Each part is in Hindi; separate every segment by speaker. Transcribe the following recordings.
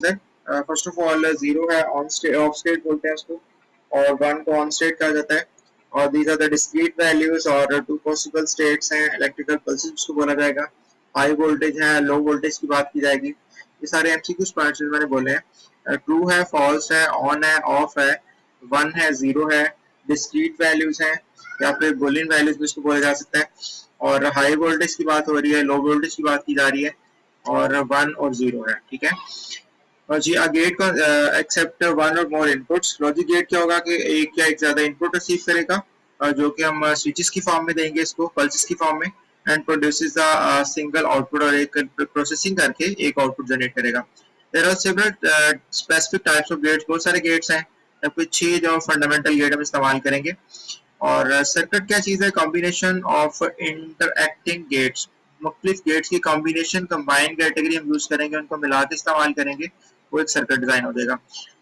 Speaker 1: फर्स्ट ऑफ ऑल 0 है ऑन स्टेट, ऑफ स्टेट बोलते हैं उसको, और 1 को ऑन स्टेट कहा जाता है। और these are the discrete values और टू पॉसिबल स्टेट्स हैं, इलेक्ट्रिकल पल्सेस उसको बोला जाएगा। हाई वोल्टेज है, लो वोल्टेज की बात की जाएगी। ये सारे एमसीक्यू पॉइंट्स मैंने बोले हैं। ट्रू है, फॉल्स है, ऑन है, ऑफ है, 1 है, 0 है, डिस्क्रीट वैल्यूज हैं या फिर बुलियन वैल्यूज भी इसको बोला जा सकता है। और हाई वोल्टेज की बात हो रही है, लो वोल्टेज की बात की जा रही है, और 1 और 0 है। ठीक है। और जी गेट का एक्सेप्ट 1 और मोर इनपुट्स। लॉजिक गेट क्या होगा कि एक या एक ज्यादा इनपुट रिसीव करेगा, जो कि हम स्विचेस की फॉर्म में देंगे इसको, पल्सेस की फॉर्म में, and produces the single output, और एक प्रोसेसिंग करके एक आउटपुट जनरेट करेगा। There are several specific types of gates, बहुत सारे गेट्स हैं, कुछ 6 जो फंडामेंटल गेट हम इस्तेमाल करेंगे। और सर्किट क्या चीज है? कॉम्बिनेशन ऑफ इंटरएक्टिंग गेट्स, मुख्तलिफ गेट्स की कॉम्बिनेशन, कंबाइन कैटेगरी हम यूज करेंगे, उनको मिला के इस्तेमाल करेंगे, वो एक सर्किट डिजाइन हो जाएगा।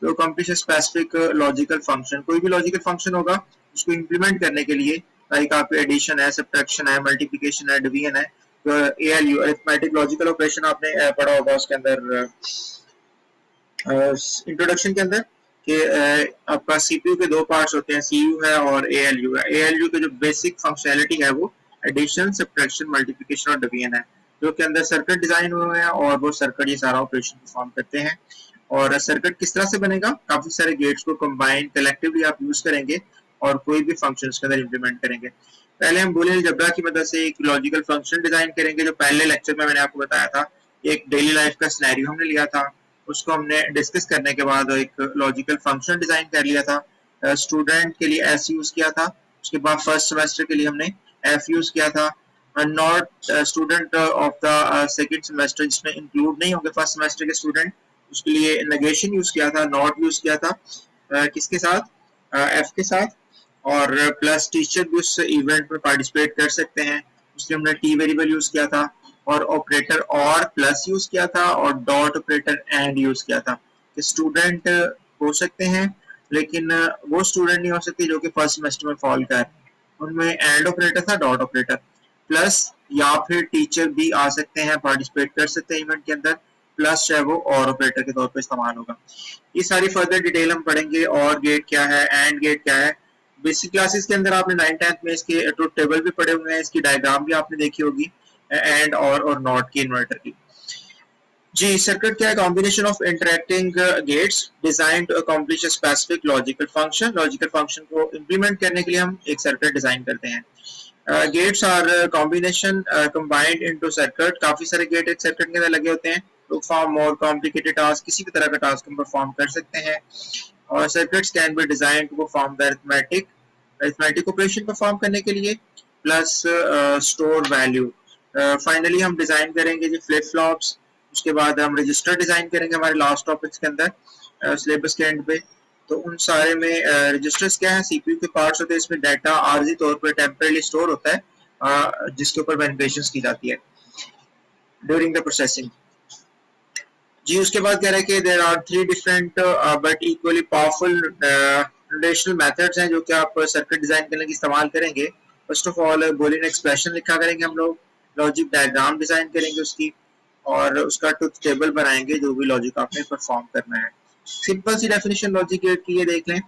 Speaker 1: तो कंप्लीट स्पेसिफिक लॉजिकल फंक्शन, कोई भी लॉजिकल फंक्शन होगा उसको इंप्लीमेंट करने के लिए, लाइक आपके एडिशन है, सब्ट्रैक्शन है, मल्टीप्लिकेशन है, डिवीजन है, तो एएलयू अरिथमेटिक लॉजिकल ऑपरेशन आपने पढ़ा होगा उसके अंदर इंट्रोडक्शन के अंदर, कि आपका सीपीयू के 2 पार्ट्स होते हैं, सीयू है और एएलयू है। एएलयू के जो बेसिक फंक्शनैलिटी है वो एडिशन, सब्ट्रैक्शन, मल्टीप्लिकेशन और डिवीजन है, जो के अंदर सर्किट डिजाइन हुए हैं, और वो सर्किट ये सारा ऑपरेशन परफॉर्म करते हैं। और सर्किट किस तरह से बनेगा? काफी सारे गेट्स को कंबाइन कलेक्टिवली आप यूज करेंगे और कोई भी फंक्शन उसके अंदर इंप्लीमेंट करेंगे। पहले हम बूलियन अलजेब्रा की मदद से एक लॉजिकल फंक्शन डिजाइन करेंगे, जो पहले लेक्चर में मैंने आपको बताया था। एक डेली लाइफ का सिनेरियो हमने लिया था, उसको हमने डिस्कस करने के बाद एक लॉजिकल फंक्शन डिजाइन कर लिया था। स्टूडेंट के लिए एस यूज किया था, उसके बाद फर्स्ट सेमेस्टर के लिए हमने एफ यूज किया था। Not student of the second semester, जिसमें इंक्लूड नहीं होंगे फर्स्ट सेमेस्टर के स्टूडेंट, उसके लिए नेगेशन यूज किया था, नॉट यूज किया था। किसके साथ? एफ के साथ। और प्लस टीचर भी उस इवेंट में पार्टिसिपेट कर सकते हैं, उसके हमने टी वेरिएबल यूज किया था, और ऑपरेटर और प्लस यूज किया था, और डॉट ऑपरेटर एंड यूज किया था। कि स्टूडेंट हो सकते हैं, लेकिन वो स्टूडेंट नहीं हो सकते जो कि फर्स्ट सेमेस्टर में फॉल कर, उनमें एंड ऑपरेटर था, डॉट ऑपरेटर। प्लस या फिर टीचर भी आ सकते हैं, पार्टिसिपेट कर सकते हैं इवेंट के अंदर, प्लस जो है वो और ऑपरेटर के तौर पर इस्तेमाल होगा। ये सारी फर्दर डिटेल हम पढ़ेंगे। और गेट क्या है, एंड गेट क्या है, बेसिक क्लासेस के अंदर आपने 9th-10th में इसके ट्रुथ टेबल भी पढ़े हुए हैं, इसकी डायग्राम भी आपने देखी होगी, एंड और नॉट की, इन्वर्टर की। जी सर्किट क्या है? Combination of interacting gates design to accomplish a specific logical function. Logical function को इंप्लीमेंट करने के लिए हम एक सर्किट डिजाइन करते हैं। Gates are combination combined into circuit. काफी सारे गेट एक सर्किट के अंदर लगे होते हैं to perform more complicated task, किसी भी तरह का टास्क हम परफॉर्म कर सकते हैं। और circuits can be design to perform the arithmetic operation perform करने के लिए, प्लस स्टोर वैल्यू। फाइनली हम डिजाइन करेंगे जी फ्लिप फ्लॉप्स, उसके बाद हम रजिस्टर डिजाइन करेंगे हमारे लास्ट टॉपिक्स के अंदर सिलेबस के एंड पे। तो उन सारे में रजिस्टर्स क्या है? सीपीयू के पार्ट्स होते हैं, इसमें डाटा आरजी तौर पर टेम्परेरी स्टोर होता है, जिसके ऊपर मैनिपुलेशंस की जाती है ड्यूरिंग द प्रोसेसिंग। जी उसके बाद कह रहा है कि there are 3 different but equally powerful relational methods हैं जो कि आप सर्किट डिजाइन करने के इस्तेमाल करेंगे। First of all Boolean expression लिखा करेंगे हम लोग, लॉजिक डायग्राम डिजाइन करेंगे उसकी, और उसका ट्रुथ टेबल बनाएंगे जो भी लॉजिक आपने परफॉर्म करना है। सिंपल सी डेफिनेशन लॉजिक गेट की ये देख लें।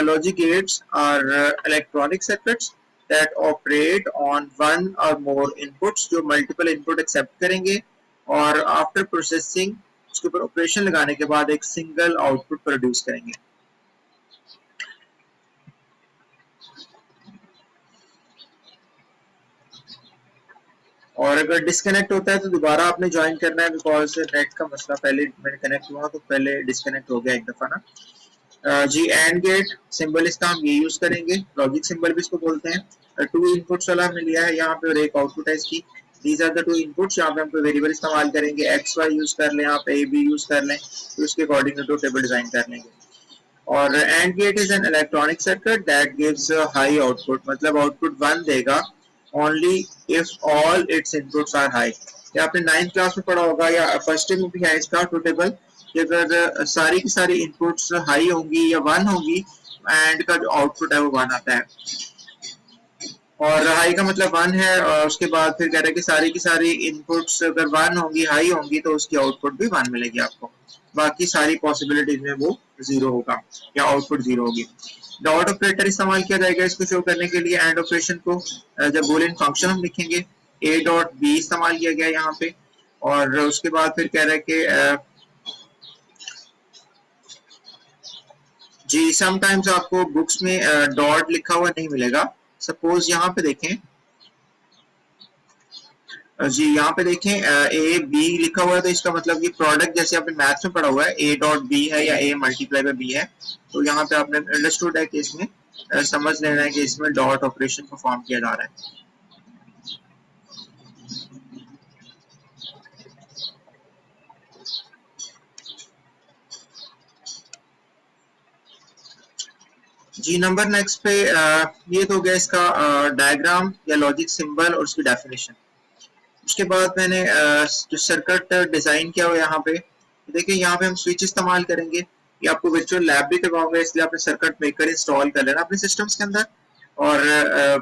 Speaker 1: Logic gates are electronic circuits that operate on one और मोर इनपुट्स, जो मल्टीपल इनपुट एक्सेप्ट करेंगे और आफ्टर प्रोसेसिंग उसके ऊपर ऑपरेशन लगाने के बाद एक सिंगल आउटपुट प्रोड्यूस करेंगे। और अगर डिस्कनेक्ट होता है तो दोबारा आपने ज्वाइन करना है, बिकॉज नेट का मसला, पहले मैंने कनेक्ट हुआ तो पहले डिस्कनेक्ट हो गया एक दफा ना। जी एंड गेट सिंबल इसका हम ये यूज करेंगे, लॉजिक सिंबल भी इसको बोलते हैं। 2 इनपुट्स वाला हमने लिया है यहाँ पे और एक आउटपुट है इसकी। These are the 2 inputs. यहाँ पे हम कोई वेरिएबल इस्तेमाल करेंगे, एक्स वाई यूज कर लें, आप ए बी यूज कर लें, तो उसके अकॉर्डिंग टू टेबल डिजाइन कर लेंगे। और AND gate is an electronic circuit that gives high output, मतलब आउटपुट 1 देगा only if all its inputs are high. ये आपने 9th क्लास में पढ़ा होगा या फर्स्ट ईयर में भी है इसका ट्रू टेबल, कि अगर सारी की सारी इनपुट्स हाई होंगी या 1 होंगी, एंड का जो आउटपुट है वो 1 आता है। और हाई का मतलब 1 है, और उसके बाद फिर कह रहे हैं कि सारी की सारी इनपुट्स अगर 1 होंगी, हाई होंगी, तो उसकी आउटपुट भी 1 मिलेगी आपको। बाकी सारी पॉसिबिलिटीज में वो जीरो होगा या आउटपुट जीरो होगी। डॉट ऑपरेटर इस्तेमाल किया जाएगा इसको शो करने के लिए एंड ऑपरेशन को। जब बूलियन फंक्शन हम लिखेंगे ए डॉट बी इस्तेमाल किया गया यहाँ पे, और उसके बाद फिर कह रहा है कि जी समटाइम्स आपको बुक्स में डॉट लिखा हुआ नहीं मिलेगा। सपोज यहाँ पे देखें, जी यहाँ पे देखें ए बी लिखा हुआ है, तो इसका मतलब ये प्रोडक्ट जैसे आपने मैथ्स में पढ़ा हुआ है ए डॉट बी है या ए मल्टीप्लाई बाय बी है, तो यहाँ पे आपने अंडरस्टूड है कि इसमें समझ लेना है कि इसमें डॉट ऑपरेशन परफॉर्म किया जा रहा है। जी नंबर नेक्स्ट पे ये तो हो गया इसका डायग्राम या लॉजिक सिंबल और उसकी डेफिनेशन। उसके बाद मैंने जो सर्किट डिजाइन किया हुआ यहाँ पे देखिए, यहाँ पे हम स्विच इस्तेमाल करेंगे। ये आपको वर्चुअल लैब भी करवाऊंगा, इसलिए आपने सर्किट मेकर इंस्टॉल कर लेना अपने सिस्टम्स के अंदर, और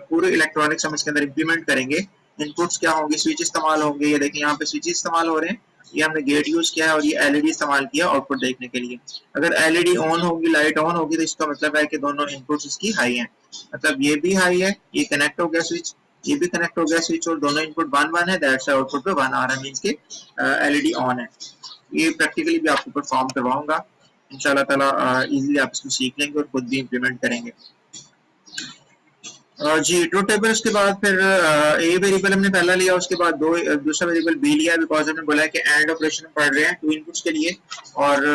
Speaker 1: पूरे इलेक्ट्रॉनिक्स हम इसके अंदर इंप्लीमेंट करेंगे। इनपुट्स क्या होंगे, स्विच इस्तेमाल होंगे। ये देखिए यहाँ पे स्विच इस्तेमाल हो रहे हैं, ये हमने गेट यूज किया है और ये एलईडी इस्तेमाल किया आउटपुट देखने के लिए। अगर एलईडी ऑन होगी, लाइट ऑन होगी, तो इसका मतलब है कि दोनों इनपुट्स इसकी हाई हैं, मतलब ये भी हाई है, ये कनेक्ट हो गया स्विच, ये भी कनेक्ट हो गया स्विच, और दोनों इनपुट 1 1 है, दैट्स आउटपुट पे 1 आ रहा है, मींस के एलईडी ऑन है। ये प्रैक्टिकली भी आपको परफॉर्म करवाऊंगा इंशाल्लाह ताला, इजीली आप इसको सीख लेंगे और खुद भी इंप्लीमेंट करेंगे। जी ट्रूथ टेबल, उसके बाद फिर ए वेरिएबल हमने पहला लिया, उसके बाद दूसरा वेरिएबल बी लिया, बिकॉज हमने बोला है कि एंड ऑपरेशन पढ़ रहे हैं 2 इनपुट्स के लिए, और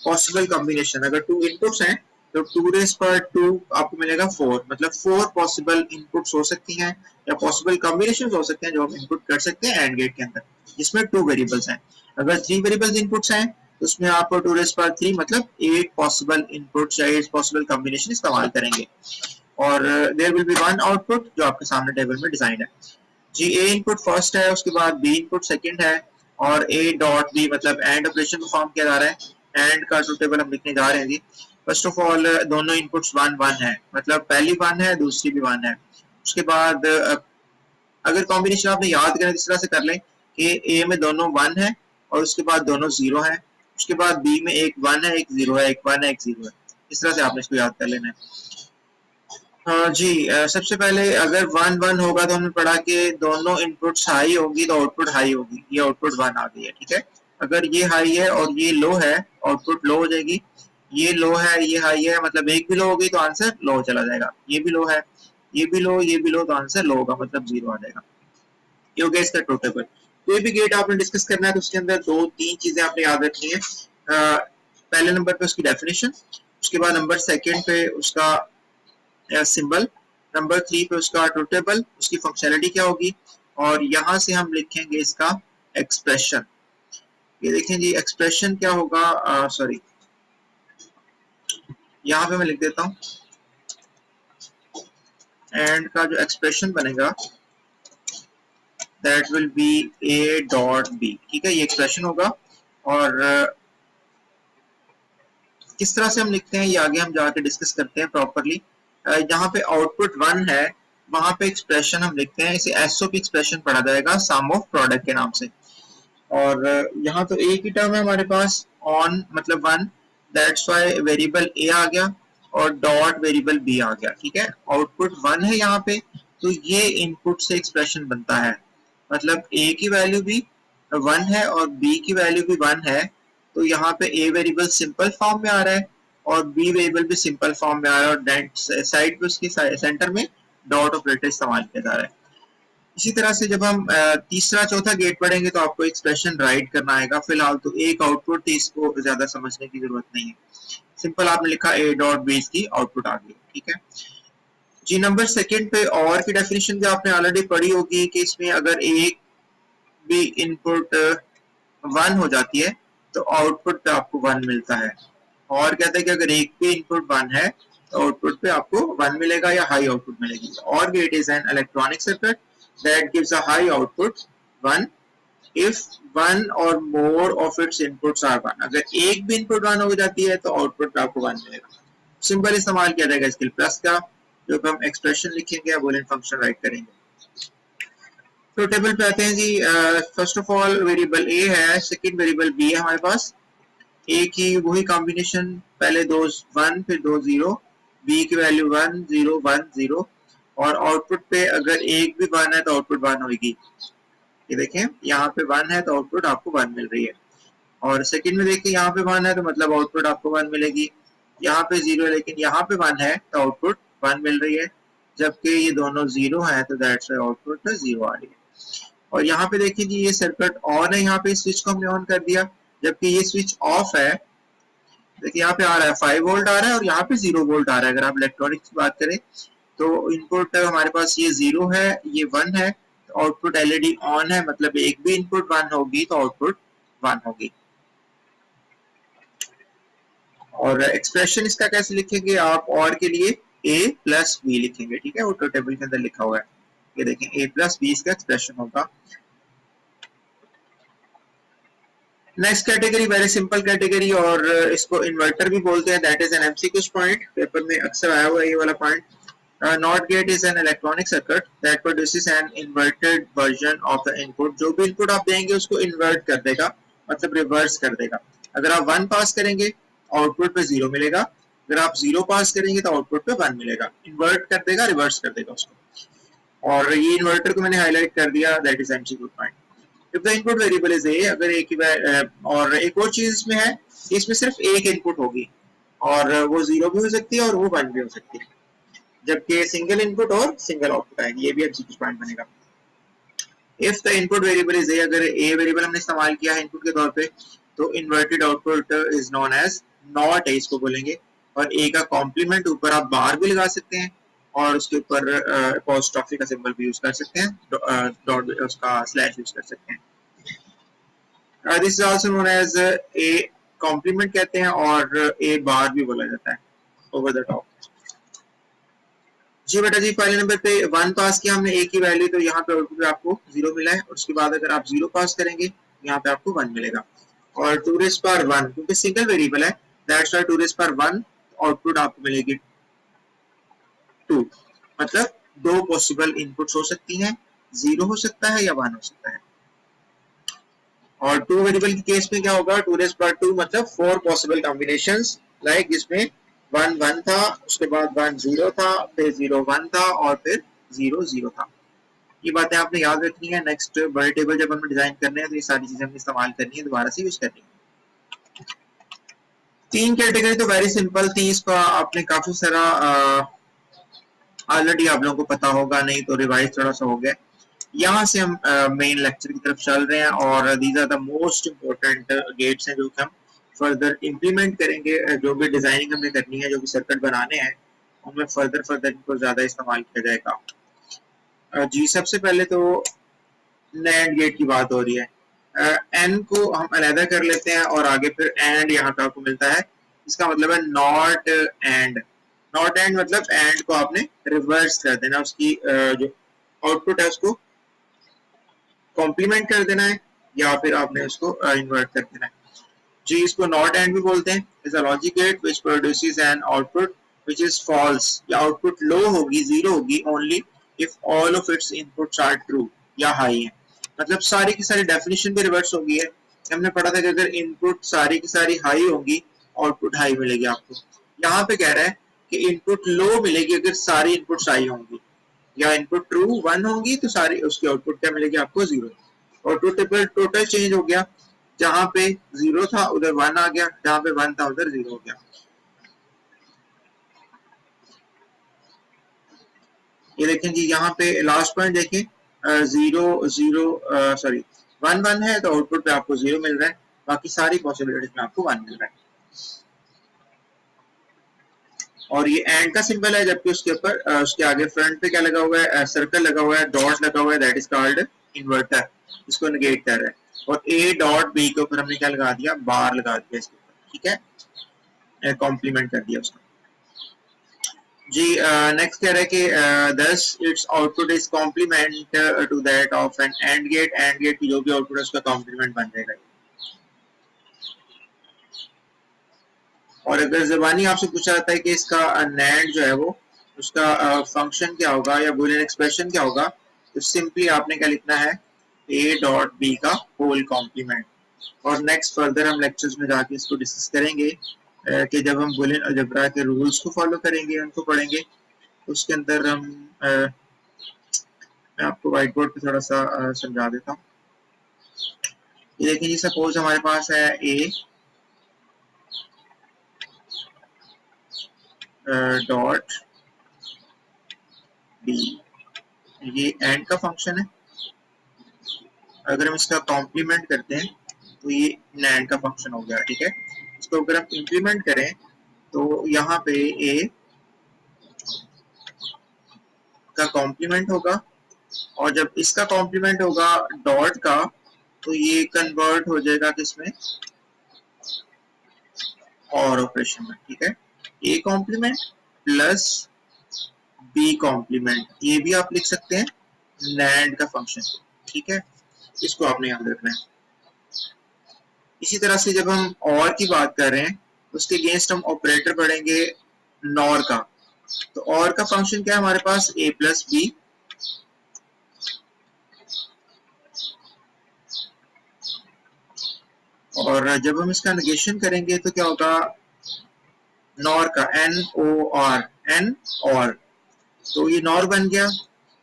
Speaker 1: पॉसिबल कॉम्बिनेशन अगर 2 इनपुट्स हैं तो 2 रेज़ पर 2 आपको मिलेगा 4, मतलब 4 पॉसिबल इनपुट्स हो सकती हैं या पॉसिबल कॉम्बिनेशन हो सकते हैं जो हम इनपुट कर सकते हैं एंड गेट के अंदर, जिसमें 2 वेरिएबल्स हैं। अगर 3 वेरिएबल्स इनपुट्स हैं तो उसमें आप 2 रेज़ पर 3 मतलब 8 पॉसिबल इनपुट्स या 8 पॉसिबल कॉम्बिनेशन इस्तेमाल करेंगे, और there will be one output जो आपके सामने टेबल में डिजाइन है। जी ए इनपुट फर्स्ट है, उसके बाद बी इनपुट सेकंड है, और ए डॉट बी मतलब एंड ऑपरेशन परफॉर्म किया जा रहा है। एंड का ट्रूथ टेबल हम लिखने जा रहे हैं जी। फर्स्ट ऑफ ऑल दोनों इनपुट्स 1 1 है, मतलब पहली 1 है, दूसरी भी 1 है। उसके बाद अगर कॉम्बिनेशन आपने याद करें इस तरह से कर लें कि ए में दोनों 1 है और उसके बाद दोनों 0 है, उसके बाद बी में एक 1 है, एक 0 है, एक 1 है, एक 0 है। इस तरह से आपने इसको याद कर लेना है। जी सबसे पहले अगर 1 1 होगा तो हमने पढ़ा कि दोनों इनपुट्स हाई होगी तो आउटपुट हाई होगी, ये आउटपुट 1 आ गई है, ठीक है। अगर ये हाई है और ये लो है, आउटपुट लो हो जाएगी। ये लो है, ये हाई है, मतलब एक भी लो होगी तो आंसर लो चला जाएगा। ये भी लो है, ये भी लो, ये भी लो, तो आंसर लो होगा, मतलब 0 आ जाएगा। ये हो गया इसका ट्रूथ टेबल। कोई भी गेट आपने डिस्कस करना है तो उसके अंदर 2 3 चीजें आपने याद रखनी है। पहले नंबर पे उसकी डेफिनेशन, उसके बाद नंबर सेकंड पे उसका सिंबल, नंबर 3 पे उसका ट्रूथ टेबल, उसकी फंक्शनलिटी क्या होगी, और यहाँ से हम लिखेंगे इसका एक्सप्रेशन। ये देखें जी एक्सप्रेशन क्या होगा, सॉरी यहाँ पे मैं लिख देता हूँ, एंड का जो एक्सप्रेशन बनेगा that will be A dot B, ठीक है, ये एक्सप्रेशन होगा। और किस तरह से हम लिखते हैं ये आगे हम जाके डिस्कस करते हैं प्रॉपरली। जहाँ पे आउटपुट 1 है वहां पे एक्सप्रेशन हम लिखते हैं, इसे एसओपी एक्सप्रेशन पढ़ा जाएगा सम ऑफ प्रोडक्ट के नाम से। और यहाँ तो एक ही टर्म है हमारे पास, ऑन मतलब 1, दैट्स व्हाई वेरिएबल ए आ गया और डॉट वेरिएबल बी आ गया, ठीक है। आउटपुट 1 है यहाँ पे, तो ये इनपुट से एक्सप्रेशन बनता है, मतलब ए की वैल्यू भी 1 है और बी की वैल्यू भी 1 है, तो यहाँ पे ए वेरिएबल सिंपल फॉर्म में आ रहा है और बी वेरिएबल भी सिंपल फॉर्म में आ रहा है, और साइड पे उसकी सेंटर में डॉट ऑपरेटर इस्तेमाल किया जा रहा है। इसी तरह से जब हम तीसरा चौथा गेट पढ़ेंगे तो आपको एक्सप्रेशन राइट करना आएगा। फिलहाल तो एक आउटपुट थी, इसको ज्यादा समझने की जरूरत नहीं है, सिंपल आपने लिखा ए डॉट बी की आउटपुट आ गई, ठीक है जी। नंबर सेकंड पे और की डेफिनेशन भी आपने ऑलरेडी पढ़ी होगी कि इसमें अगर एक भी इनपुट 1 हो जाती है तो आउटपुट पे आपको 1 मिलता है, और कहते हैं कि अगर एक भी इनपुट 1 है तो आउटपुट पे आपको 1 मिलेगा या हाई आउटपुट मिलेगी। OR gate is an electronic circuit that gives a high output 1 if one or more of its inputs are 1। अगर एक भी इनपुट 1 हो जाती है तो आउटपुट पे आपको 1 मिलेगा। सिंपल इस्तेमाल किया जाएगा इसके प्लस का, जो हम एक्सप्रेशन लिखेंगे या बूलियन फंक्शन राइट करेंगे। तो टेबल पे आते हैं जी। फर्स्ट ऑफ ऑल वेरिएबल ए है, सेकंड वेरिएबल बी है हमारे पास, ए की वही कॉम्बिनेशन, पहले दो 1 फिर दो 0, बी की वैल्यू 1 0 1 0, और आउटपुट पे अगर एक भी 1 है तो आउटपुट 1 होगी। ये देखें यहाँ पे 1 है तो आउटपुट आपको 1 मिल रही है, और सेकंड में देखिए यहाँ पे 1 है तो मतलब आउटपुट आपको 1 मिलेगी। यहाँ पे 0 है लेकिन यहाँ पे 1 है तो आउटपुट 1 मिल रही है, जबकि ये दोनों 0 है तो दैट्स व्हाई आउटपुट 0 आ रही है। और यहाँ पे देखिए जी ये सर्किट ऑन है, यहाँ पे स्विच को हमने ऑन कर दिया, जबकि ये स्विच ऑफ है। देखिए यहाँ पे आ रहा है 5 वोल्ट आ रहा है और यहाँ पे 0 वोल्ट आ रहा है। अगर आप इलेक्ट्रॉनिक्स की बात करें तो इनपुट हमारे पास ये 0 है, ये 1 है, तो आउटपुट एलईडी ऑन है, मतलब एक भी इनपुट 1 होगी तो आउटपुट 1 होगी। और एक्सप्रेशन इसका कैसे लिखेंगे आप, और के लिए a प्लस बी लिखेंगे, ठीक है, वो तो टेबल के अंदर लिखा हुआ है। ये देखें a प्लस बी इसका एक्सप्रेशन होगा। Next category very simple category, और इसको इन्वर्टर भी बोलते हैं, that is an MCQ point, paper में अक्सर आया हुआ है ये वाला point. Not gate is an electronic circuit that produces an inverted version of the input. जो भी इनपुट आप देंगे उसको इन्वर्ट कर देगा, मतलब रिवर्स कर देगा। अगर आप 1 पास करेंगे आउटपुट पे 0 मिलेगा, अगर आप 0 पास करेंगे तो आउटपुट पे 1 मिलेगा। इन्वर्ट कर देगा, रिवर्स कर देगा उसको। और ये इन्वर्टर को मैंने हाईलाइट कर दिया, that is MCQ point. If the input variable is a, अगर एक ही और एक और चीज इसमें है, इसमें सिर्फ एक इनपुट होगी और वो 0 भी हो सकती है और वो 1 भी हो सकती है, जबकि सिंगल इनपुट और सिंगल आउटपुट आएगी। ये भी एमसीक्यू पॉइंट बनेगा। If the input variable is a, अगर ए वेरिएबल हमने इस्तेमाल किया है इनपुट के तौर पे, तो inverted output is known as NOT A, इसको बोलेंगे। और ए का कॉम्प्लीमेंट ऊपर आप बार भी लगा सकते हैं और उसके ऊपर अपोस्ट्रोफी का सिंबल भी यूज कर सकते हैं, डॉट उसका स्लैश यूज कर सकते हैं। This is also known as a complement कहते हैं, और ए बार भी बोला जाता है, ओवर द टॉप। जी बेटा जी, पहले नंबर पे 1 पास किया हमने, ए की वैल्यू, तो यहाँ पे आउटपुट आपको 0 मिला है, और उसके बाद अगर आप 0 पास करेंगे यहाँ पे आपको 1 मिलेगा। और 2 रेज़ पावर 1 क्योंकि सिंगल वेरिएबल है, that's why 2 rays power 1 output आपको मिलेगी 2, मतलब दो पॉसिबल इनपुट्स हो सकती हैं, 0 हो सकता है या 1 हो सकता है। और 2 वेरिएबल के केस में क्या होगा, 2 रेज़ पावर 2 मतलब 4 पॉसिबल कॉम्बिनेशंस, लाइक जिसमें 1 1 था, उसके बाद 1 0 था, फिर 0 1 था, और फिर 0 0 था। ये बातें आपने याद रखनी है। नेक्स्ट बड़े टेबल जब हमें डिजाइन करने हैं तो ये सारी चीजें हमें इस्तेमाल करनी है, दोबारा से यूज करनी है। 3 कैटेगरी तो वेरी सिंपल थी, इसका आपने काफी सारा ऑलरेडी आप लोगों को पता होगा, नहीं तो रिवाइज थोड़ा सा हो गया। यहाँ से हम मेन लेक्चर की तरफ चल रहे हैं, और these are the most important gates हैं जो कि हम फर्दर इम्प्लीमेंट करेंगे। जो भी डिजाइनिंग हमने करनी है, जो भी सर्किट बनाने हैं, उनमें फर्दर इनको ज्यादा इस्तेमाल किया जाएगा। जी सबसे पहले तो नैंड गेट की बात हो रही है। एन को हम अलहदा कर लेते हैं और आगे फिर एंड यहाँ पे आपको मिलता है, इसका मतलब है नॉट एंड। नॉट एंड मतलब एंड को आपने रिवर्स कर देना, उसकी जो आउटपुट है उसको कॉम्प्लीमेंट कर देना है, या फिर आपने उसको इन्वर्ट कर देना है। जी इसको नॉट एंड भी बोलते हैं। Is a logic gate which produces an output which is false, या आउटपुट लो होगी, 0 होगी only if all of its inputs are true या हाई है। मतलब सारी की सारी डेफिनेशन भी रिवर्स हो गई है। हमने पढ़ा था कि अगर इनपुट सारी की सारी हाई होगी आउटपुट हाई मिलेगी आपको। यहाँ पे कह रहा है कि इनपुट लो मिलेगी अगर सारी इनपुट्स हाई होंगी, या इनपुट ट्रू 1 होंगी तो सारी उसकी आउटपुट क्या मिलेगी आपको 0। और टोटल चेंज हो गया, जहां पे 0 था उधर 1 आ गया, जहां पे 1 था उधर 0 हो गया। ये देखें जी, यहाँ पे लास्ट पॉइंट देखें, 1 1 है तो आउटपुट पे आपको 0 मिल रहा है, बाकी सारी पॉसिबिलिटीज में आपको 1 मिल रहा है। और ये एंड का सिंबल है, जबकि उसके ऊपर उसके आगे फ्रंट पे क्या लगा हुआ है, सर्कल लगा हुआ है, डॉट लगा हुआ है, दैट इज कॉल्ड इन्वर्टर, इसको नेगेट कर रहा है। और ए डॉट बी के ऊपर हमने क्या लगा दिया, बार लगा दिया इसके ऊपर, ठीक है, कॉम्प्लीमेंट कर दिया उसको। जी नेक्स्ट कह रहा है कि thus its output is complement to that of an AND gate. AND gate की जो भी आउटपुट है उसका कॉम्प्लीमेंट बन जाएगा। और अगर ज़बानी आपसे पूछा जाता है कि इसका नैंड जो है वो उसका फंक्शन क्या होगा या बूलियन एक्सप्रेशन क्या होगा, तो सिंपली आपने क्या लिखना है, ए डॉट बी का होल कॉम्प्लीमेंट। और नेक्स्ट फर्दर हम लेक्चर्स में जाके इसको डिस्कस करेंगे कि जब हम बुलियन अलजेब्रा के रूल्स को फॉलो करेंगे, उनको पढ़ेंगे, उसके अंदर हम मैं आपको व्हाइट बोर्ड पे थोड़ा सा समझा देता हूँ। ये देखिए जी, सपोज हमारे पास है ए डॉट बी, ये एंड का फंक्शन है। अगर हम इसका कॉम्प्लीमेंट करते हैं तो ये नैंड का फंक्शन हो गया, ठीक है। इसको अगर हम इंप्लीमेंट करें तो यहाँ पे ए का कॉम्प्लीमेंट होगा, और जब इसका कॉम्प्लीमेंट होगा डॉट का, तो ये कन्वर्ट हो जाएगा किसमें, और ऑपरेशन में, ठीक है। A complement plus B complement, ये भी आप लिख सकते हैं नैंड का फंक्शन, ठीक है। इसको आपने याद रखना है। इसी तरह से जब हम और की बात कर रहे हैं, उसके अगेंस्ट हम ऑपरेटर पढ़ेंगे नॉर का। तो और का फंक्शन क्या है हमारे पास, ए प्लस बी, और जब हम इसका नेगेशन करेंगे तो क्या होगा, नॉर का, एन ओ आर, एन और, तो ये नॉर बन गया।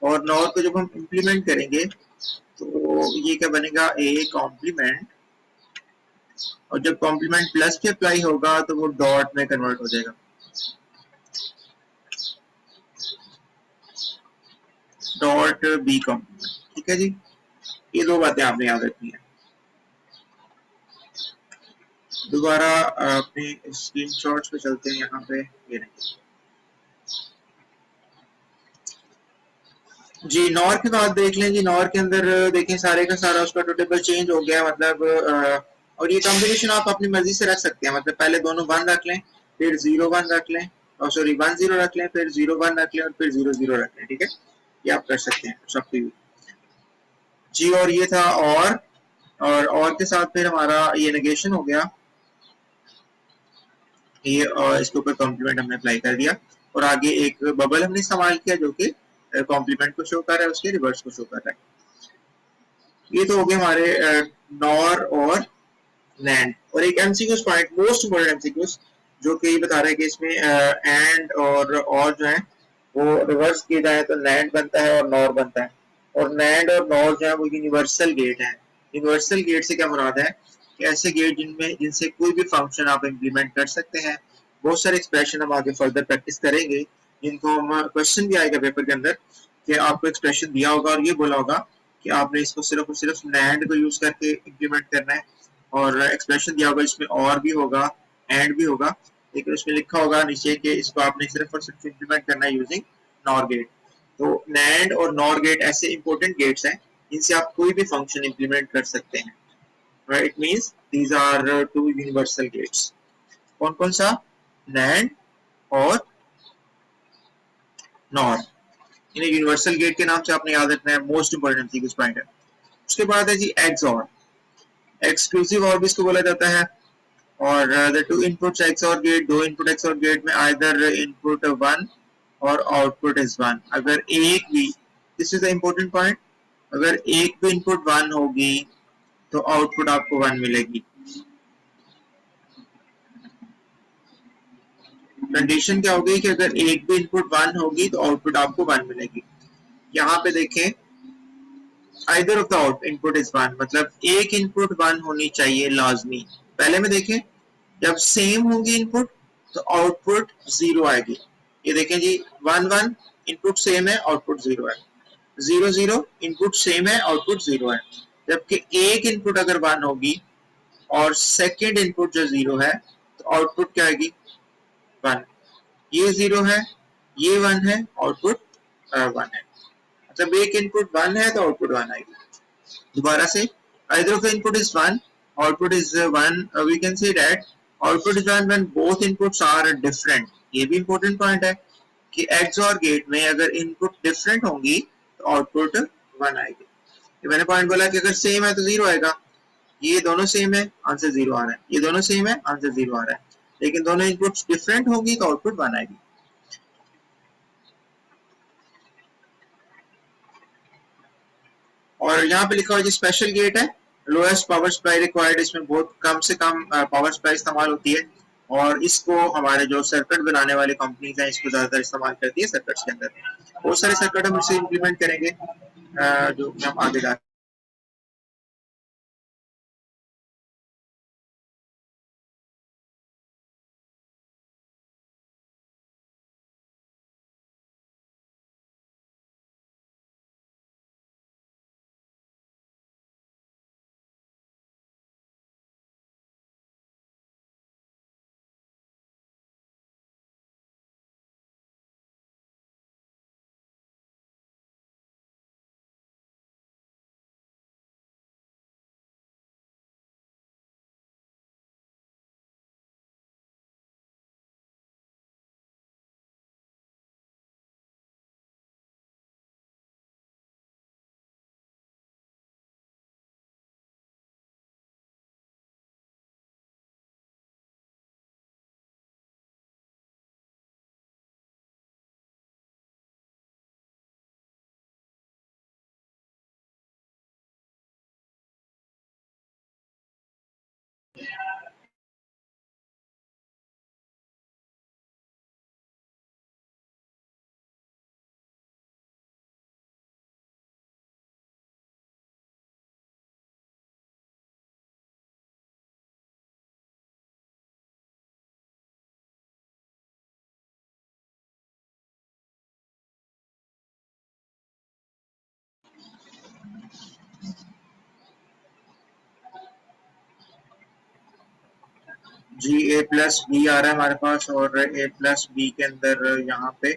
Speaker 1: और नॉर को जब हम इंप्लीमेंट करेंगे तो ये क्या बनेगा, ए कॉम्प्लीमेंट, और जब कॉम्प्लीमेंट प्लस पे अप्लाई होगा तो वो डॉट में कन्वर्ट हो जाएगा, डॉट बी कॉम्प्लीमेंट, ठीक है जी। ये दो बातें आपने याद रखनी है। दोबारा अपने स्क्रीनशॉट्स पे चलते हैं, यहाँ पे ये नहीं जी, नॉर की बात देख लें जी। नॉर के अंदर देखें सारे का सारा उसका टेबल चेंज हो गया, मतलब और ये कॉम्बिनेशन आप अपनी मर्जी से रख सकते हैं, मतलब पहले दोनों 1 रख लें, फिर 0 1 रख लें, और सॉरी 1 0 रख लें, फिर 0 1 रख लें, और फिर 0 0 रख लें, ठीक है। ये आप कर सकते हैं सब जी। और ये था और के साथ फिर हमारा ये नेगेशन हो गया, ये इसके ऊपर कॉम्प्लीमेंट हमने अप्लाई कर दिया, और आगे एक बबल हमने इस्तेमाल किया जो कि कॉम्प्लीमेंट को शो कर रहा है, उसके रिवर्स को शो कर रहा है। ये तो हो गए हमारे नॉर और लैंड। और एक MCQs point, most important MCQs, जो कि बता रहे हैं कि इसमें एंड और जो है वो रिवर्स किया जाए तो लैंड बनता है और नॉर बनता है, और लैंड और नॉर जो है वो यूनिवर्सल गेट है। यूनिवर्सल गेट से क्या मुराद है कि ऐसे गेट जिनसे कोई भी फंक्शन आप इम्प्लीमेंट कर सकते हैं। बहुत सारे एक्सप्रेशन हम आगे फर्दर प्रैक्टिस करेंगे, जिनको हम क्वेश्चन भी आएगा पेपर के अंदर कि आपको एक्सप्रेशन दिया होगा और ये बोला होगा कि आपने इसको सिर्फ और सिर्फ लैंड को यूज करके इम्प्लीमेंट करना है, और एक्सप्रेशन दिया होगा इसमें और भी होगा, एंड भी होगा, लेकिन उसमें लिखा होगा नीचे कि इसको आपने सिर्फ और सिर्फ इम्प्लीमेंट करना है यूजिंग नॉर गेट। तो लैंड और नॉर गेट ऐसे इंपॉर्टेंट गेट्स हैं जिनसे आप कोई भी फंक्शन इम्प्लीमेंट कर सकते हैं, right. It means these are two universal gates. कौन कौन सा, लैंड और नॉर, इन्हें यूनिवर्सल गेट के नाम से आपने याद रखना है, मोस्ट इंपोर्टेंट चीज पॉइंट है। उसके बाद है जी एक्सऑर, एक्सक्लूसिव और भी इसको बोला जाता है। और the two inputs XOR gate, दो इनपुट एक्सऑर गेट में आइदर इनपुट 1 और आउटपुट इज 1। अगर एक भी, this is the important point, अगर एक भी इनपुट 1 होगी तो आउटपुट आपको 1 मिलेगी। कंडीशन क्या होगी कि अगर एक भी इनपुट 1 होगी तो आउटपुट आपको 1 मिलेगी। यहाँ पे देखें either of the out input is 1, मतलब एक इनपुट 1 होनी चाहिए लाजमी। पहले में देखें जब सेम होंगी इनपुट तो आउटपुट 0 आएगी। ये देखें जी, 1 1 इनपुट सेम है, आउटपुट 0 है, 0 0 इनपुट सेम है, आउटपुट 0 है। जबकि एक इनपुट अगर 1 होगी और सेकेंड इनपुट जो 0 है तो आउटपुट क्या आएगी, 1। ये 0 है, ये 1 है, आउटपुट 1 है। मतलब एक इनपुट 1 है तो आउटपुट 1 आएगी। दोबारा से, either of the input is 1, output is 1, we can say that output is 1 when both inputs are different। ये भी important point है कि XOR गेट में अगर इनपुट डिफरेंट होंगी तो आउटपुट 1 आएगी। ये मैंने पॉइंट बोला कि अगर सेम है तो 0 आएगा, ये दोनों सेम है, आंसर 0 आ रहा है, ये दोनों सेम है, आंसर 0 आ रहा है, लेकिन दोनों इनपुट्स डिफरेंट होंगी तो आउटपुट 1 आएगी। और यहाँ पे लिखा हुआ है स्पेशल गेट है, लोएस्ट पावर सप्लाई रिक्वायर्ड, इसमें बहुत कम से कम पावर सप्लाई इस्तेमाल होती है और इसको हमारे जो सर्किट बनाने वाली कंपनीज हैं इसको ज्यादातर इस्तेमाल करती है सर्किट्स के अंदर। बहुत सारे सर्किट हम इसे इम्प्लीमेंट करेंगे जो कि हम आगे जा जी ए प्लस बी आ रहा है हमारे पास और ए प्लस बी के अंदर यहाँ पे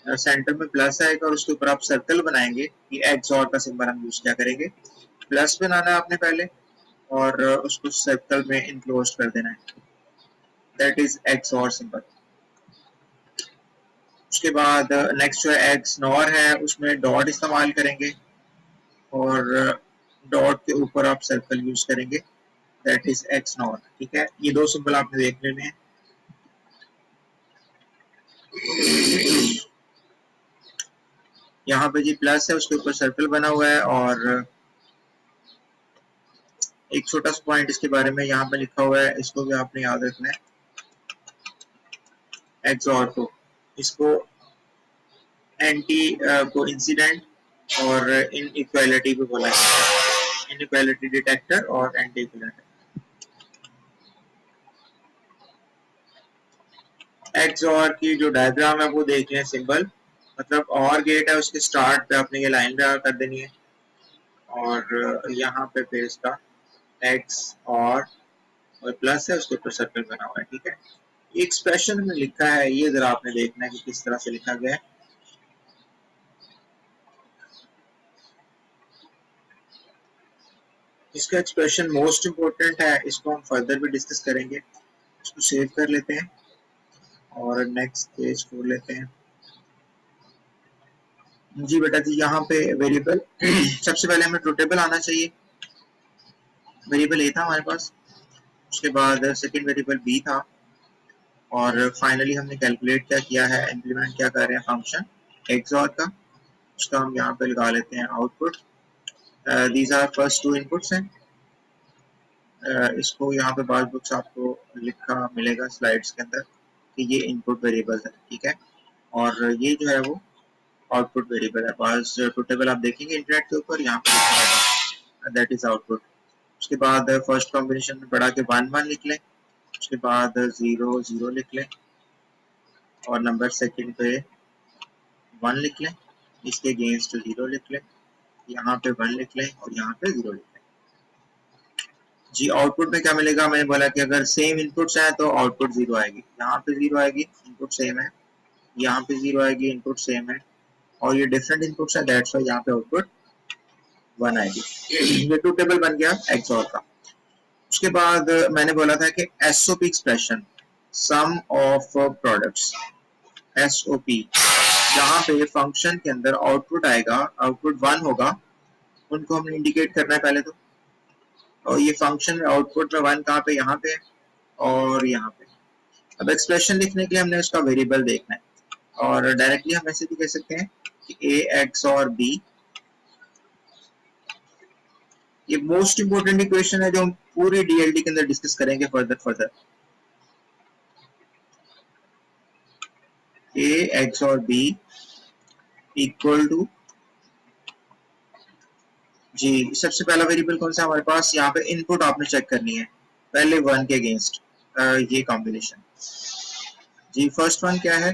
Speaker 1: सेंटर में प्लस आएगा और उसके ऊपर आप सर्कल बनाएंगे। ये एक्स और का सिंबल हम यूज क्या करेंगे, प्लस बनाना है आपने पहले और उसको सर्कल में इनक्लोज कर देना है, दैट इज एक्स और सिंबल। उसके बाद नेक्स्ट जो एक्स नॉर है उसमें डॉट इस्तेमाल करेंगे और डॉट के ऊपर आप सर्कल यूज करेंगे, दैट इज एक्स नॉट। ठीक है, ये दो सिंबल आपने देख लेने हैं। यहाँ पे जी प्लस है उसके ऊपर सर्कल बना हुआ है और एक छोटा सा पॉइंट इसके बारे में यहाँ पे लिखा हुआ है, इसको भी आपने याद रखना है। एक्स और को इसको एंटी को इंसिडेंट और इन इक्वालिटी भी बोला है, इन इक्वालिटी डिटेक्टर और एंटी इक्वालिटी। एक्स और की जो डायग्राम है वो देख लें, सिंबल मतलब और गेट है उसके स्टार्ट पे आपने ये लाइन ड्रा कर देनी है और यहाँ पे फिर इसका एक्स और प्लस है उसके ऊपर सर्कल बना हुआ है। ठीक है, एक्सप्रेशन में लिखा है, ये जरा आपने देखना है कि किस तरह से लिखा गया है। इसका एक्सप्रेशन मोस्ट इम्पोर्टेंट है, इसको हम फर्दर भी डिस्कस करेंगे। इसको सेव कर लेते हैं और नेक्स्ट पेज खोल लेते हैं। जी बेटा जी, यहाँ पे वेरिएबल सबसे पहले हमें ट्रू टेबल आना चाहिए। वेरिएबल ए था हमारे पास, उसके बाद सेकंड वेरिएबल बी था और फाइनली हमने कैलकुलेट क्या किया है, इंप्लीमेंट क्या कर रहे हैं फंक्शन एक्सऑर का, उसका हम यहाँ पे लगा लेते हैं output. These are first two inputs हैं। इसको यहाँ पे बाद बुक्स आपको लिखा मिलेगा स्लाइड्स के अंदर कि ये इनपुट वेरिएबल है। ठीक है, और ये जो है वो आउटपुट वेरिएबल है। पास टू टेबल आप देखेंगे इंटरनेट के ऊपर, यहाँ पे लिखा होगा दैट इज आउटपुट। उसके बाद फर्स्ट कॉम्बिनेशन में बढ़ा के 1 1 लिख लें, उसके बाद 0 0 लिख लें और नंबर सेकंड पे 1 लिख लें, इसके अगेंस्ट 0 लिख लें, यहाँ पे 1 लिख लें और यहाँ पे 0 लिख लें। जी आउटपुट में क्या मिलेगा, मैंने बोला कि अगर सेम इनपुट्स हैं तो आउटपुट 0 आएगी, यहाँ पे 0 आएगी, इनपुट सेम है, यहाँ पे 0 आएगी, इनपुट सेम है, और ये डिफरेंट इनपुट्स है दैट्स व्हाई यहाँ पे आउटपुट 1 आएगी। ये टू टेबल बन गया एक्सऑर का। उसके बाद मैंने बोला था कि SOP expression, sum of products, SOP, जहाँ पे फंक्शन के अंदर आउटपुट आएगा, आउटपुट 1 होगा, उनको हमने इंडिकेट करना है पहले तो। और ये फंक्शन में आउटपुट में 1 कहाँ पे, यहाँ पे और यहाँ पे। अब एक्सप्रेशन लिखने के लिए हमने उसका वेरिएबल देखना है और डायरेक्टली हम ऐसे भी कह सकते हैं कि ए एक्स और बी ये मोस्ट इंपोर्टेंट इक्वेशन है जो हम पूरी डीएलडी के अंदर डिस्कस करेंगे फर्दर। ए एक्स और बी इक्वल टू जी, सबसे पहला वेरिएबल कौन सा हमारे पास, यहाँ पे इनपुट आपने चेक करनी है पहले 1 के अगेंस्ट ये कॉम्बिनेशन। जी फर्स्ट वन क्या है,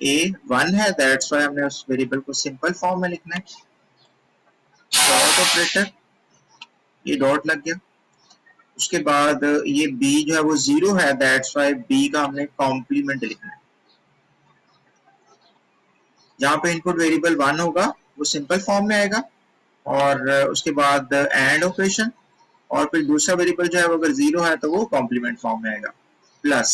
Speaker 1: ए 1 है, दैट्स व्हाई हमने उस वेरिएबल को सिंपल फॉर्म में लिखना है। डॉट ऑपरेटर, ये डॉट लग गया। उसके बाद ये b जो है वो 0 है, दैट्स व्हाई b का हमने कॉम्प्लीमेंट लिखना है। जहाँ पे इनपुट वेरिएबल 1 होगा वो सिंपल फॉर्म में आएगा, और उसके बाद एंड ऑपरेशन, और फिर दूसरा वेरिएबल जो है वो अगर 0 है तो वो कॉम्प्लीमेंट फॉर्म में आएगा। प्लस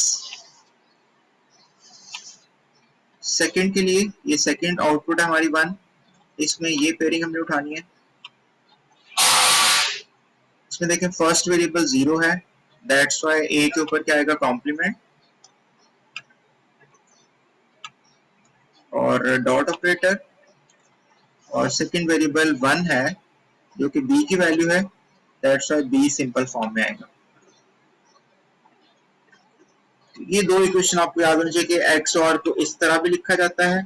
Speaker 1: सेकंड के लिए, ये सेकंड आउटपुट है हमारी 1, इसमें ये पेयरिंग हमने उठानी है। इसमें देखें फर्स्ट वेरिएबल 0 है, दैट्स व्हाई a के ऊपर क्या आएगा, कॉम्प्लीमेंट, और डॉट ऑपरेटर, और सेकंड वेरिएबल 1 है जो कि b की वैल्यू है, that's why b simple form में आएगा। ये दो इक्वेशन आपको याद होनी चाहिए कि एक्स और को इस तरह भी लिखा जाता है,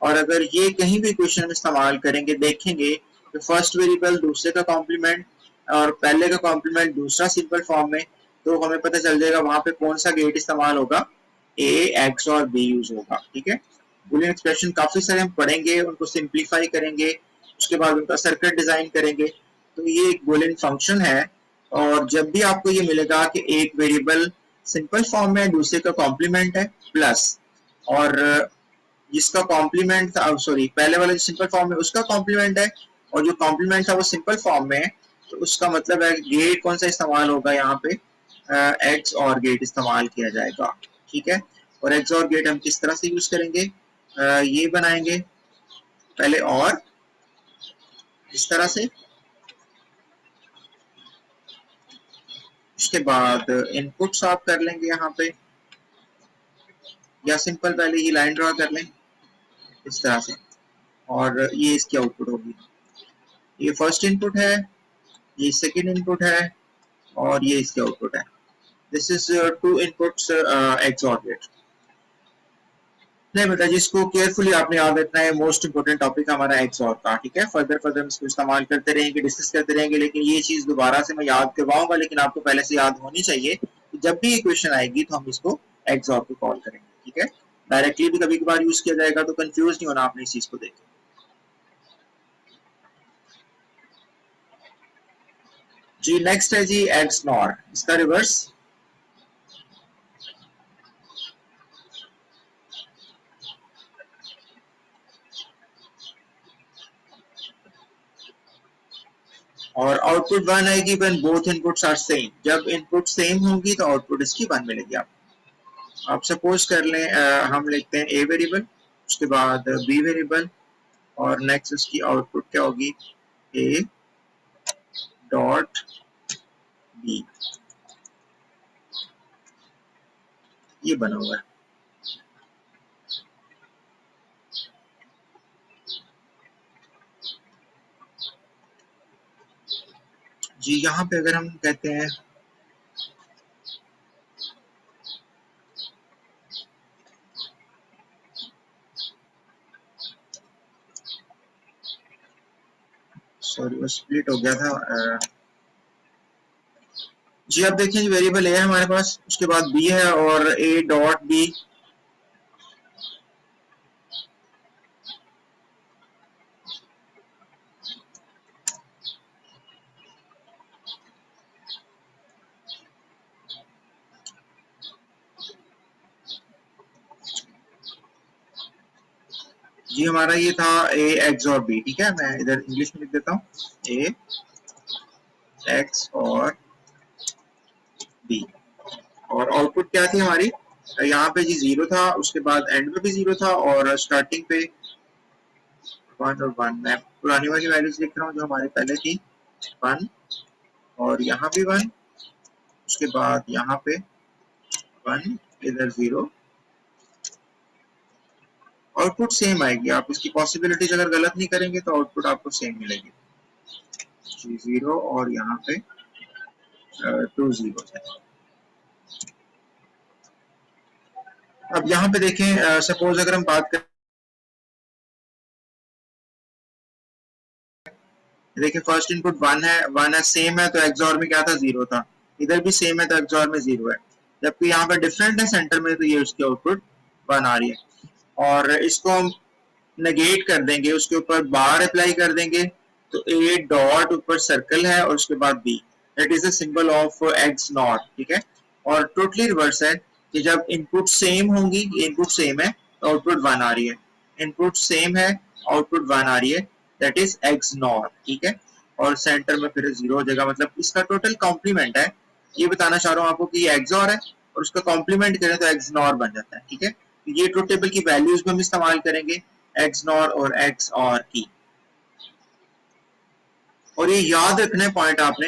Speaker 1: और अगर ये कहीं भी इक्वेशन में इस्तेमाल करेंगे देखेंगे तो फर्स्ट वेरिएबल दूसरे का कॉम्प्लीमेंट और पहले का कॉम्प्लीमेंट दूसरा सिंपल फॉर्म में, तो हमें पता चल जाएगा वहां पे कौन सा गेट इस्तेमाल होगा, ए एक्स और बी यूज होगा। ठीक है, बुलियन एक्सप्रेशन काफी सारे हम पढ़ेंगे, उनको सिंप्लीफाई करेंगे, उसके बाद उनका सर्किट डिजाइन करेंगे। तो ये एक बुलियन फंक्शन है, और जब भी आपको ये मिलेगा कि एक वेरिएबल सिंपल फॉर्म में दूसरे का कॉम्प्लीमेंट है प्लस, और जिसका कॉम्प्लीमेंट था, सॉरी पहले वाले सिंपल फॉर्म में उसका कॉम्प्लीमेंट है, और जो कॉम्प्लीमेंट था वो सिंपल फॉर्म में है, तो उसका मतलब है गेट कौन सा इस्तेमाल होगा, यहाँ पे एक्स और गेट इस्तेमाल किया जाएगा। ठीक है, और एक्स और गेट हम किस तरह से यूज करेंगे, ये बनाएंगे पहले, और इस तरह से, उसके बाद इनपुट्स आप कर लेंगे यहाँ पे, या सिंपल पहले ये लाइन ड्रॉ कर लें इस तरह से, और ये इसकी आउटपुट होगी। ये फर्स्ट इनपुट है, ये सेकंड इनपुट है, और ये इसकी आउटपुट है। This is to inputs x और गेट। नहीं बेटा, जिसको केयरफुली आपने याद रखना है, मोस्ट इंपोर्टेंट टॉपिक हमारा एक्स और का। ठीक है, फर्दर हम इसको इस्तेमाल करते रहेंगे, डिस्कस करते रहेंगे, लेकिन ये चीज दोबारा से मैं याद करवाऊंगा, लेकिन आपको पहले से याद होनी चाहिए कि जब भी ये क्वेश्चन आएगी तो हम इसको एक्स और को कॉल करेंगे। ठीक है, डायरेक्टली भी कभी कभार यूज किया जाएगा, तो कंफ्यूज नहीं होना आपने इस चीज को देख। जी नेक्स्ट है जी एक्स नॉर, इसका रिवर्स। और आउटपुट 1 आएगी when both inputs are same. जब इनपुट सेम होंगी तो आउटपुट इसकी 1 मिलेगी। आप सपोज कर लें हम लिखते हैं ए वेरिएबल, उसके बाद बी वेरिएबल, और नेक्स्ट उसकी आउटपुट क्या होगी, ए डॉट बी, ये बना हुआ है। जी यहाँ पे अगर हम कहते हैं सॉरी वो स्प्लिट हो गया था। जी आप देखिए वेरिएबल ए है हमारे पास, उसके बाद बी है, और ए डॉट बी, जी हमारा ये था ए एक्स और बी। ठीक है, मैं इधर इंग्लिश में लिख देता हूँ, ए एक्स और बी, और आउटपुट क्या थी हमारी, यहाँ पे जी 0 था, उसके बाद एंड में भी 0 था, और स्टार्टिंग पे 1 और 1। मैं पुरानी वाली वैल्यूज लिख रहा हूँ जो हमारे पहले थी, 1, और यहाँ भी 1, उसके बाद यहाँ पे 1, इधर 0, आउटपुट सेम आएगी। आप इसकी पॉसिबिलिटीज अगर गलत नहीं करेंगे तो आउटपुट आपको सेम मिलेगी। जी 0 और यहाँ पे 2 जीरो है। अब यहाँ पे देखें, सपोज अगर हम बात करें, देखिए फर्स्ट इनपुट 1 है सेम है, तो एक्सऑर में क्या था 0 था, इधर भी सेम है तो एक्सऑर में 0 है, जबकि यहाँ पे डिफरेंट है सेंटर में, तो ये उसकी आउटपुट 1 आ रही है। और इसको हम नेगेट कर देंगे, उसके ऊपर बार अप्लाई कर देंगे, तो ए डॉट ऊपर सर्कल है और उसके बाद B, that is the symbol of X NOT, ठीक है। और टोटली रिवर्स है कि जब इनपुट सेम होंगी, इनपुट सेम है तो आउटपुट 1 आ रही है, इनपुट सेम है आउटपुट 1 आ रही है, दैट इज एक्स नॉट, ठीक है। और सेंटर में फिर 0 हो जाएगा, मतलब इसका टोटल कॉम्प्लीमेंट है। ये बताना चाह रहा हूँ आपको कि ये एक्सऑर है और उसका कॉम्प्लीमेंट करें तो एक्स नॉर बन जाता है, ठीक है। ये ट्रुथ टेबल की वैल्यूज भी हम इस्तेमाल करेंगे, एक्स नॉर और एक्स और की। और ये याद रखना है पॉइंट आपने